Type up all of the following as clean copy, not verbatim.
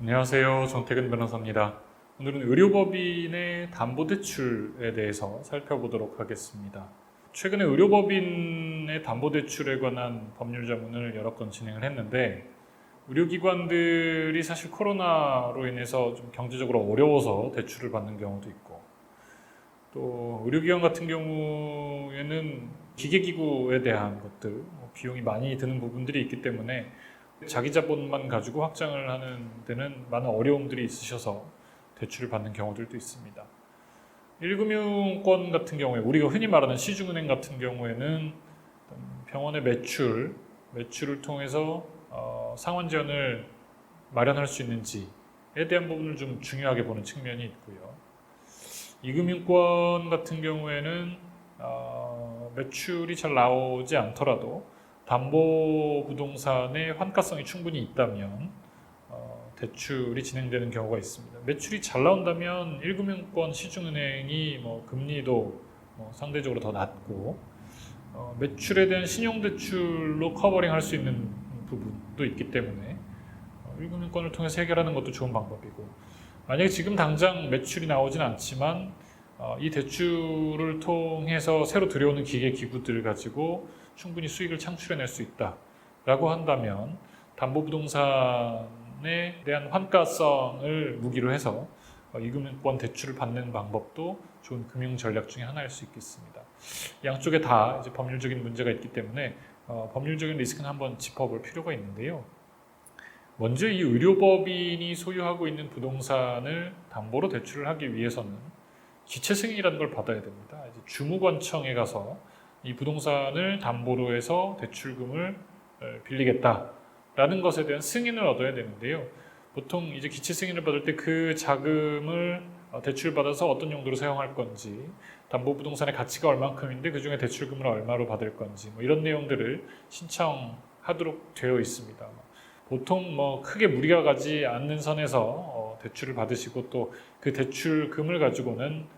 안녕하세요. 정태근 변호사입니다. 오늘은 의료법인의 담보대출에 대해서 살펴보도록 하겠습니다. 최근에 의료법인의 담보대출에 관한 법률 자문을 여러 건 진행을 했는데 의료기관들이 사실 코로나로 인해서 좀 경제적으로 어려워서 대출을 받는 경우도 있고 또 의료기관 같은 경우에는 기계기구에 대한 것들, 비용이 많이 드는 부분들이 있기 때문에 자기 자본만 가지고 확장을 하는 데는 많은 어려움들이 있으셔서 대출을 받는 경우들도 있습니다. 1금융권 같은 경우에 우리가 흔히 말하는 시중은행 같은 경우에는 병원의 매출을 통해서 상환 지원을 마련할 수 있는지에 대한 부분을 좀 중요하게 보는 측면이 있고요. 2금융권 같은 경우에는 매출이 잘 나오지 않더라도 담보부동산의 환가성이 충분히 있다면 대출이 진행되는 경우가 있습니다. 매출이 잘 나온다면 1금융권 시중은행이 금리도 상대적으로 더 낮고 매출에 대한 신용대출로 커버링 할 수 있는 부분도 있기 때문에 1금융권을 통해서 해결하는 것도 좋은 방법이고, 만약에 지금 당장 매출이 나오진 않지만 이 대출을 통해서 새로 들여오는 기계 기구들을 가지고 충분히 수익을 창출해낼 수 있다라고 한다면 담보부동산에 대한 환가성을 무기로 해서 2금융권 대출을 받는 방법도 좋은 금융 전략 중에 하나일 수 있겠습니다. 양쪽에 다 이제 법률적인 문제가 있기 때문에 법률적인 리스크는 한번 짚어볼 필요가 있는데요. 먼저 이 의료법인이 소유하고 있는 부동산을 담보로 대출을 하기 위해서는 기체 승인이라는 걸 받아야 됩니다. 이제 주무관청에 가서 이 부동산을 담보로 해서 대출금을 빌리겠다라는 것에 대한 승인을 얻어야 되는데요. 보통 이제 기체 승인을 받을 때 그 자금을 대출받아서 어떤 용도로 사용할 건지, 담보부동산의 가치가 얼만큼인데 그 중에 대출금을 얼마로 받을 건지 이런 내용들을 신청하도록 되어 있습니다. 보통 크게 무리가 가지 않는 선에서 대출을 받으시고 또 그 대출금을 가지고는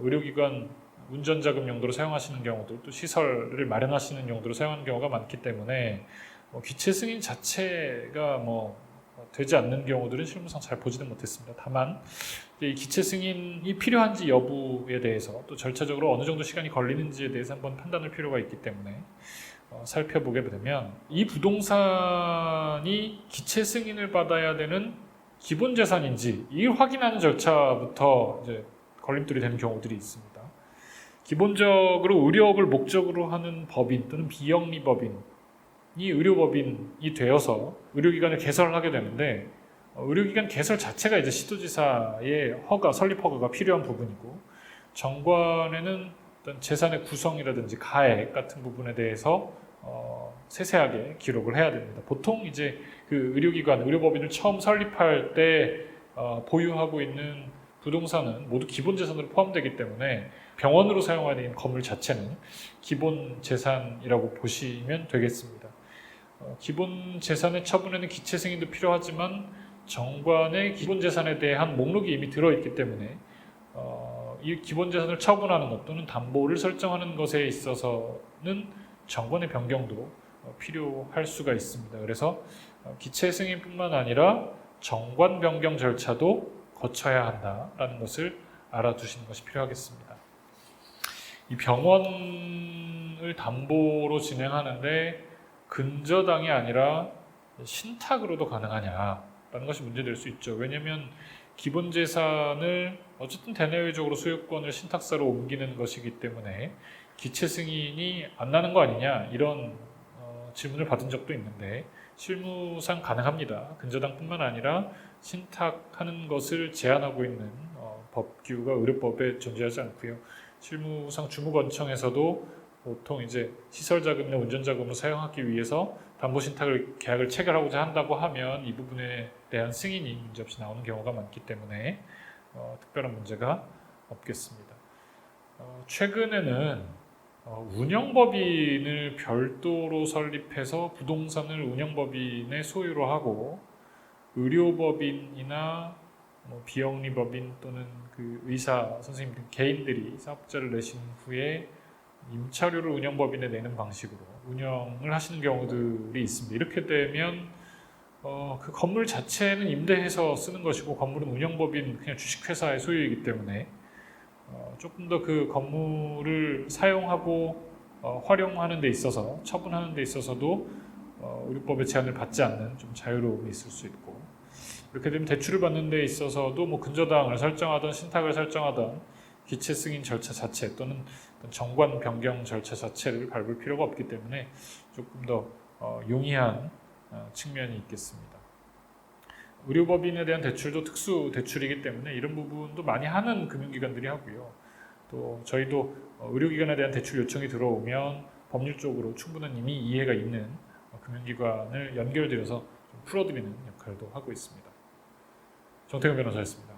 의료기관 운전자금 용도로 사용하시는 경우들, 또 시설을 마련하시는 용도로 사용하는 경우가 많기 때문에 기체 승인 자체가 되지 않는 경우들은 실무상 잘 보지는 못했습니다. 다만 이 기체 승인이 필요한지 여부에 대해서 또 절차적으로 어느 정도 시간이 걸리는지에 대해서 한번 판단할 필요가 있기 때문에 살펴보게 되면 이 부동산이 기체 승인을 받아야 되는 기본 재산인지 이걸 확인하는 절차부터 이제 걸림돌이 되는 경우들이 있습니다. 기본적으로 의료업을 목적으로 하는 법인 또는 비영리 법인이 의료법인이 되어서 의료기관을 개설을 하게 되는데 의료기관 개설 자체가 이제 시도지사의 설립 허가가 필요한 부분이고, 정관에는 어떤 재산의 구성이라든지 가액 같은 부분에 대해서 세세하게 기록을 해야 됩니다. 보통 이제 그 의료법인을 처음 설립할 때 보유하고 있는 부동산은 모두 기본 재산으로 포함되기 때문에 병원으로 사용하는 건물 자체는 기본 재산이라고 보시면 되겠습니다. 기본 재산의 처분에는 기체 승인도 필요하지만 정관의 기본 재산에 대한 목록이 이미 들어있기 때문에 이 기본 재산을 처분하는 것 또는 담보를 설정하는 것에 있어서는 정관의 변경도 필요할 수가 있습니다. 그래서 기체 승인뿐만 아니라 정관 변경 절차도 거쳐야 한다라는 것을 알아두시는 것이 필요하겠습니다. 이 병원을 담보로 진행하는데 근저당이 아니라 신탁으로도 가능하냐라는 것이 문제될 수 있죠. 왜냐하면 기본 재산을 어쨌든 대내외적으로 소유권을 신탁사로 옮기는 것이기 때문에 기체 승인이 안 나는 거 아니냐 이런 질문을 받은 적도 있는데 실무상 가능합니다. 근저당뿐만 아니라 신탁하는 것을 제한하고 있는 법규가 의료법에 존재하지 않고요. 실무상 주무관청에서도 보통 이제 시설자금이나 운전자금을 사용하기 위해서 담보신탁을 계약을 체결하고자 한다고 하면 이 부분에 대한 승인이 문제없이 나오는 경우가 많기 때문에 특별한 문제가 없겠습니다. 최근에는 운영법인을 별도로 설립해서 부동산을 운영법인의 소유로 하고 의료법인이나 비영리법인 또는 그 의사, 선생님 등 개인들이 사업자를 내신 후에 임차료를 운영법인에 내는 방식으로 운영을 하시는 경우들이 있습니다. 이렇게 되면 그 건물 자체는 임대해서 쓰는 것이고 건물은 운영법인 그냥 주식회사의 소유이기 때문에 조금 더 그 건물을 사용하고 활용하는 데 있어서 처분하는 데 있어서도 의료법의 제한을 받지 않는 좀 자유로움이 있을 수 있고 이렇게 되면 대출을 받는 데 있어서도 뭐 근저당을 설정하던 신탁을 설정하던 기체 승인 절차 자체 또는 정관 변경 절차 자체를 밟을 필요가 없기 때문에 조금 더 용이한 측면이 있겠습니다. 의료법인에 대한 대출도 특수 대출이기 때문에 이런 부분도 많이 하는 금융기관들이 하고요. 또 저희도 의료기관에 대한 대출 요청이 들어오면 법률적으로 충분한 이미 이해가 있는 금융기관을 연결되어서 좀 풀어드리는 역할도 하고 있습니다. 정태근 변호사였습니다.